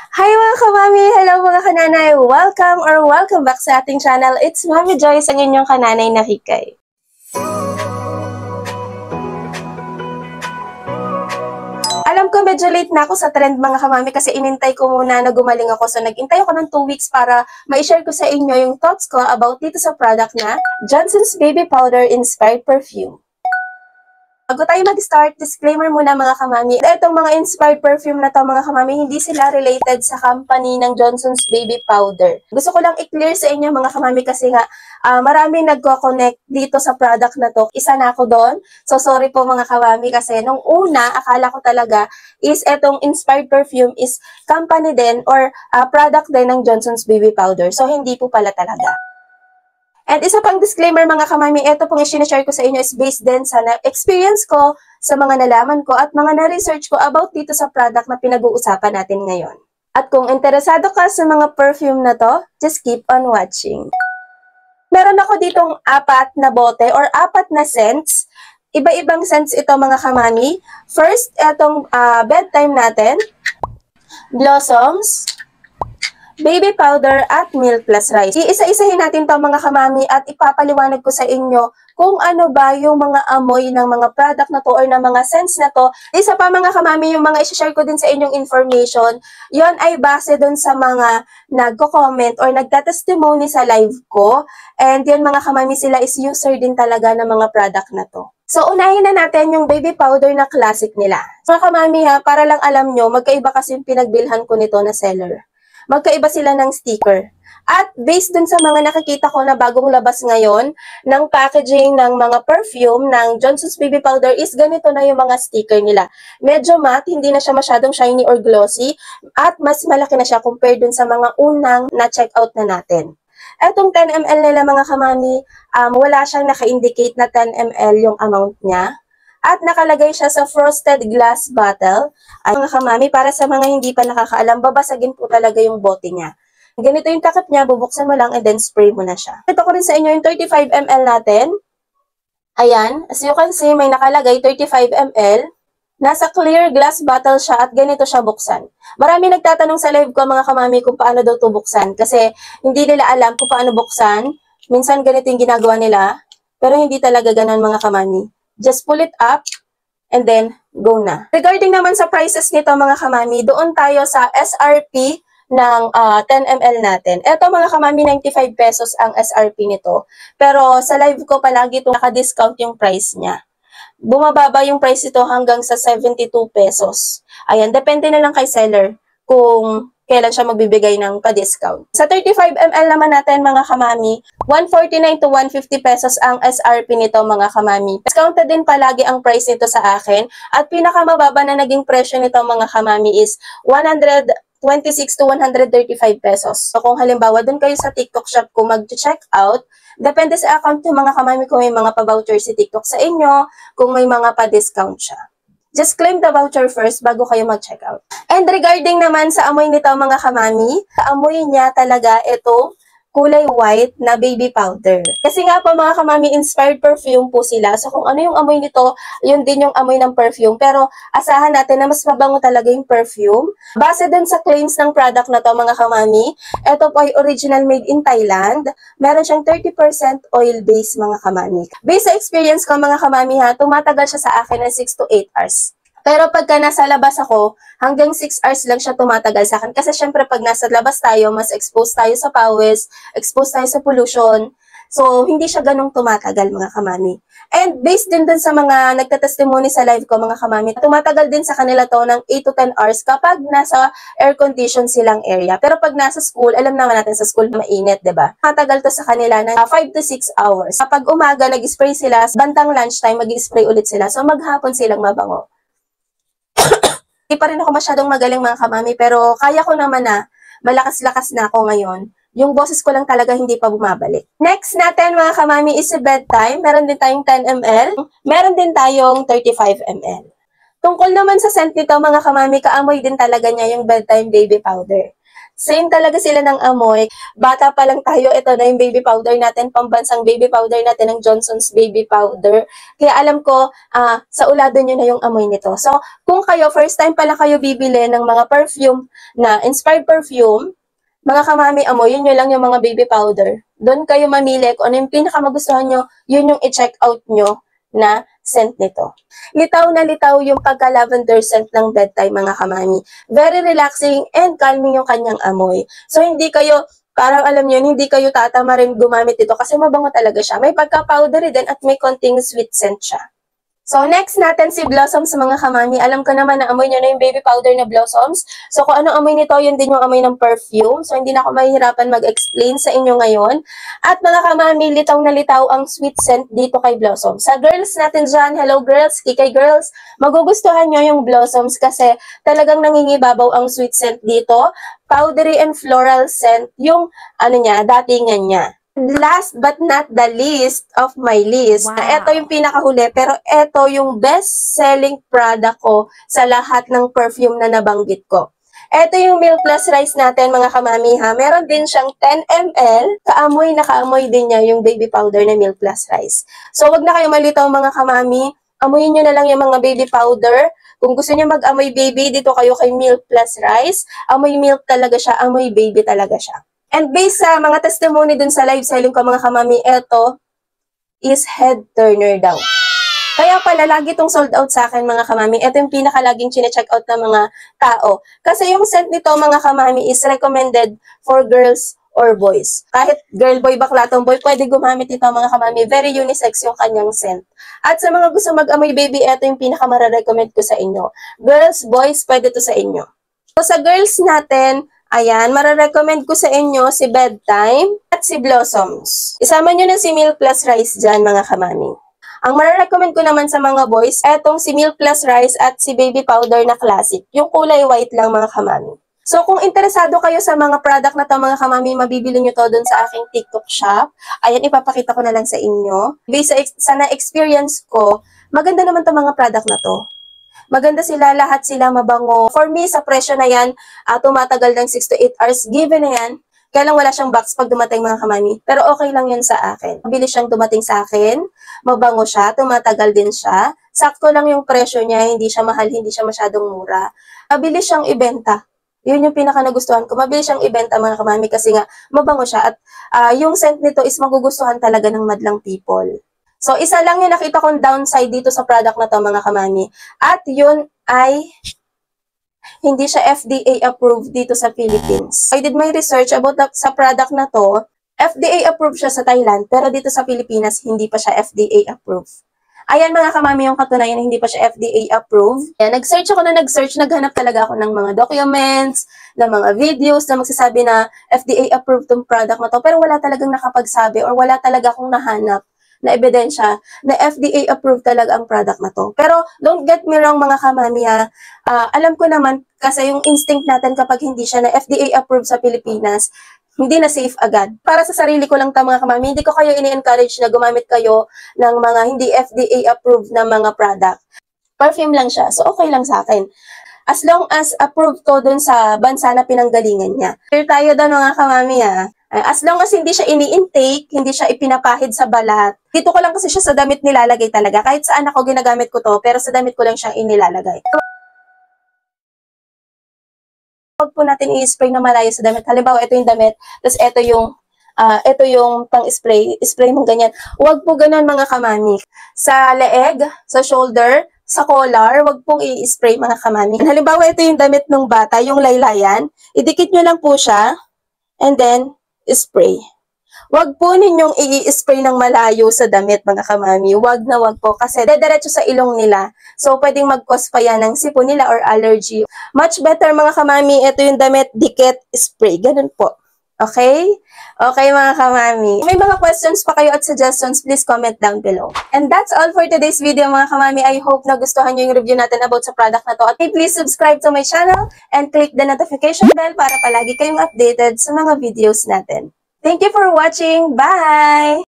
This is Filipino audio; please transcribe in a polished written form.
Hi mga kamami! Hello mga kananay! Welcome back sa ating channel. It's Mami Joyce, ang inyong kananay na hikay. Alam ko medyo late na ako sa trend mga kamami kasi inintay ko muna na gumaling ako. So nag-intay ako ng 2 weeks para ma-share ko sa inyo yung thoughts ko about dito sa product na Johnson's Baby Powder Inspired Perfume. Bago tayo mag-start, disclaimer muna mga kamami. Itong mga inspired perfume na to mga kamami, hindi sila related sa company ng Johnson's Baby Powder. Gusto ko lang i-clear sa inyo mga kamami kasi nga maraming nagko-connect dito sa product na to. Isa na ako doon. So sorry po mga kamami kasi nung una, akala ko talaga is itong inspired perfume is company din or product din ng Johnson's Baby Powder. So hindi po pala talaga. And isa pang disclaimer mga kamami, ito pong i-share ko sa inyo is based din sa experience ko, sa mga nalaman ko at mga na-research ko about dito sa product na pinag-uusapan natin ngayon. At kung interesado ka sa mga perfume na to, just keep on watching. Meron ako ditong 4 na bote or 4 na scents. Iba-ibang scents ito mga kamami. First, itong bedtime natin, Blossoms, Baby Powder at Milk Plus Rice. Iisa-isahin natin to mga kamami at ipapaliwanag ko sa inyo kung ano ba yung mga amoy ng mga product na to or ng mga scents na to. Isa pa mga kamami, yung mga isi-share ko din sa inyong information, yon ay base dun sa mga nagko-comment or nagtatestimony sa live ko. And yun mga kamami, sila is user din talaga ng mga product na to. So, unahin na natin yung baby powder na classic nila. Mga kamami ha, para lang alam nyo, magkaiba kasi yung pinagbilhan ko nito na seller. Magkaiba sila ng sticker. At based dun sa mga nakikita ko na bagong labas ngayon ng packaging ng mga perfume ng Johnson's Baby Powder is ganito na yung mga sticker nila. Medyo matte, hindi na siya masyadong shiny or glossy at mas malaki na siya compared dun sa mga unang na-check out na natin. Etong 10 ml nila mga kamami, wala siyang naka-indicate na 10 ml yung amount niya. At nakalagay siya sa frosted glass bottle. Ay, mga kamami, para sa mga hindi pa nakakaalam, babasagin po talaga yung bote niya. Ganito yung takip niya, bubuksan mo lang and then spray mo na siya. Ito ko rin sa inyo yung 35 ml natin. Ayan, as you can see, may nakalagay 35 ml. Nasa clear glass bottle siya at ganito siya buksan. Marami nagtatanong sa live ko mga kamami kung paano daw ito buksan. Kasi hindi nila alam kung paano buksan. Minsan ganito yung ginagawa nila. Pero hindi talaga ganun mga kamami. Just pull it up, and then, go na. Regarding naman sa prices nito mga kamami, doon tayo sa SRP ng 10 ml natin. Ito mga kamami, 95 pesos ang SRP nito. Pero sa live ko palagi itong naka-discount yung price niya. Bumababa yung price ito hanggang sa 72 pesos. Ayan, depende na lang kay seller kung kailan siya magbibigay ng pa-discount. Sa 35 ml naman natin mga kamami, 149 to 150 pesos ang SRP nito mga kamami. Discounted din palagi ang price nito sa akin at pinakamababa na naging presyo nito mga kamami is 126 to 135 pesos. So kung halimbawa doon kayo sa TikTok shop ko mag-check out, depende sa account ng mga kamami kung may mga pa-voucher si TikTok sa inyo, kung may mga pa-discount siya. Just claim the voucher first bago kayo mag-check out. And regarding naman sa amoy nito mga kamami, amoy niya talaga ito kulay white na baby powder. Kasi nga po mga kamami, inspired perfume po sila. So kung ano yung amoy nito, yun din yung amoy ng perfume. Pero asahan natin na mas mabango talaga yung perfume. Base din sa claims ng product na to mga kamami, ito po ay original made in Thailand. Meron siyang 30% oil base mga kamami. Based sa experience ko mga kamami ha, tumatagal siya sa akin ng 6 to 8 hours. Pero pagka nasa labas ako, hanggang 6 hours lang siya tumatagal sa akin. Kasi syempre pag nasa labas tayo, mas exposed tayo sa pawis, exposed tayo sa pollution. So, hindi siya ganong tumatagal mga kamami. And based din dun sa mga nagtatestimony sa live ko mga kamami, tumatagal din sa kanila to ng 8 to 10 hours kapag nasa air condition silang area. Pero pag nasa school, alam naman natin sa school mainit, diba? Matagal to sa kanila ng 5 to 6 hours. Kapag umaga, nag-spray sila, bandang lunchtime, mag-spray ulit sila. So, maghapon silang mabango. Hindi pa rin ako masyadong magaling mga kamami, pero kaya ko naman na malakas-lakas na ako ngayon. Yung boses ko lang talaga hindi pa bumabalik. Next natin mga kamami is bedtime. Meron din tayong 10 ml. Meron din tayong 35 ml. Tungkol naman sa scent nito mga kamami, kaamoy din talaga niya yung bedtime baby powder. Same talaga sila ng amoy. Bata pa lang tayo, ito na yung baby powder natin, pambansang baby powder natin ng Johnson's Baby Powder. Kaya alam ko, sa ulado nyo na yung amoy nito. So, kung kayo, first time pala kayo bibili ng mga perfume na inspired perfume, mga kamami amoy, yun nyo lang yung mga baby powder. Doon kayo mamili kung ano yung pinakamagustuhan nyo, yun yung i-check out nyo na scent nito. Litaw na litaw yung pagka-lavender scent ng bedtime, mga kamami. Very relaxing and calming yung kanyang amoy. So, hindi kayo, parang alam nyo, hindi kayo tatama rin gumamit ito kasi mabango talaga siya. May pagka-powdery din at may konting sweet scent siya. So, next natin si Blossoms, mga kamami. Alam ko naman na amoy nyo na yung baby powder na Blossoms. So, kung ano amoy nito, yun din yung amoy ng perfume. So, hindi na ako mahihirapan mag-explain sa inyo ngayon. At mga kamami, litaw na litaw ang sweet scent dito kay Blossoms. Sa girls natin dyan, hello girls, kikay girls, magugustuhan nyo yung Blossoms kasi talagang nangingibabaw ang sweet scent dito. Powdery and floral scent, yung datingan niya. Last but not the least of my list. Wow. Ito yung pinakahuli, pero ito yung best-selling product ko sa lahat ng perfume na nabanggit ko. Ito yung Milk Plus Rice natin, mga kamami ha. Meron din siyang 10 ml. Kaamoy na kaamoy din niya yung baby powder na Milk Plus Rice. So, wag na kayo malitaw, mga kamami. Amoyin nyo na lang yung mga baby powder. Kung gusto niyo mag-amoy baby, dito kayo kay Milk Plus Rice. Amoy milk talaga siya, amoy baby talaga siya. And based sa mga testimony dun sa live selling ko, mga kamami, ito is head turner daw. Kaya pala, lagi itong sold out sa akin, mga kamami. Ito yung pinakalaging chine-check out ng mga tao. Kasi yung scent nito, mga kamami, is recommended for girls or boys. Kahit girl, boy, bakla, tomboy, pwede gumamit ito, mga kamami. Very unisex yung kanyang scent. At sa mga gusto mag-amoy baby, ito yung pinakamarare-recommend ko sa inyo. Girls, boys, pwede to sa inyo. So, sa girls natin, ayan, mararecommend ko sa inyo si Bedtime at si Blossoms. Isama nyo na si Milk Plus Rice dyan, mga kamami. Ang mararecommend ko naman sa mga boys, etong si Milk Plus Rice at si Baby Powder na Classic. Yung kulay white lang, mga kamami. So, kung interesado kayo sa mga product na to, mga kamami, mabibili nyo to dun sa aking TikTok shop. Ayan, ipapakita ko na lang sa inyo. Based sa na-experience ko, maganda naman to mga product na to. Maganda sila, lahat sila mabango. For me, sa presyo na yan, tumatagal ng 6 to 8 hours. Given na yan, kaya lang wala siyang box pag dumating, mga kamami. Pero okay lang yun sa akin. Mabilis siyang dumating sa akin. Mabango siya, tumatagal din siya. Sakto lang yung presyo niya, hindi siya mahal, hindi siya masyadong mura. Mabilis siyang ibenta. Yun yung pinaka nagustuhan ko. Mabilis siyang ibenta, mga kamami, kasi nga mabango siya. At yung scent nito is magugustuhan talaga ng madlang people. So, isa lang yung nakita kong downside dito sa product na to, mga kamami. At yun ay hindi siya FDA approved dito sa Philippines. I did my research about sa product na to. FDA approved siya sa Thailand, pero dito sa Pilipinas, hindi pa siya FDA approved. Ayan, mga kamami, yung katunayan na hindi pa siya FDA approved. Ayan, nag-search ako na nag-search, naghanap talaga ako ng mga documents, ng mga videos na magsasabi na FDA approved tong product na to, pero wala talagang nakapagsabi or wala talaga akong nahanap na ebidensya na FDA approved talaga ang product na to. Pero don't get me wrong, mga kamami, alam ko naman kasi yung instinct natin kapag hindi siya na FDA approved sa Pilipinas, hindi na safe agad. Para sa sarili ko lang ta, mga kamami, hindi ko kayo ini-encourage na gumamit kayo ng mga hindi FDA approved na mga product. Perfume lang siya, so okay lang sa akin. As long as approved ko dun sa bansa na pinanggalingan niya. Clear tayo doon, mga kamami, as long as hindi siya ini-intake, hindi siya ipinapahid sa balat. Dito ko lang kasi siya sa damit nilalagay talaga. Kahit saan ako ginagamit ko to, pero sa damit ko lang siya inilalagay. Huwag po natin i-spray na malayo sa damit. Halimbawa, ito yung damit, tapos ito yung pang-spray. Spray mo ganyan. Huwag po ganun, mga kamami. Sa leeg, sa shoulder, sa collar, wag pong i-spray, mga kamami. Halimbawa, ito yung damit ng bata, yung laylayan. Idikit nyo lang po siya, and then, spray. Wag po ninyong i-spray ng malayo sa damit, mga kamami. Wag na wag po, kasi dediretso sa ilong nila. So, pwedeng mag-cause pa yan ng sipon nila or allergy. Much better, mga kamami, ito yung damit, dikit, spray. Ganun po. Okay? Okay, mga kamami. May mga questions pa kayo at suggestions, please comment down below. And that's all for today's video, mga kamami. I hope nagustuhan nyo yung review natin about sa product na to. At please subscribe to my channel and click the notification bell para palagi kayong updated sa mga videos natin. Thank you for watching. Bye!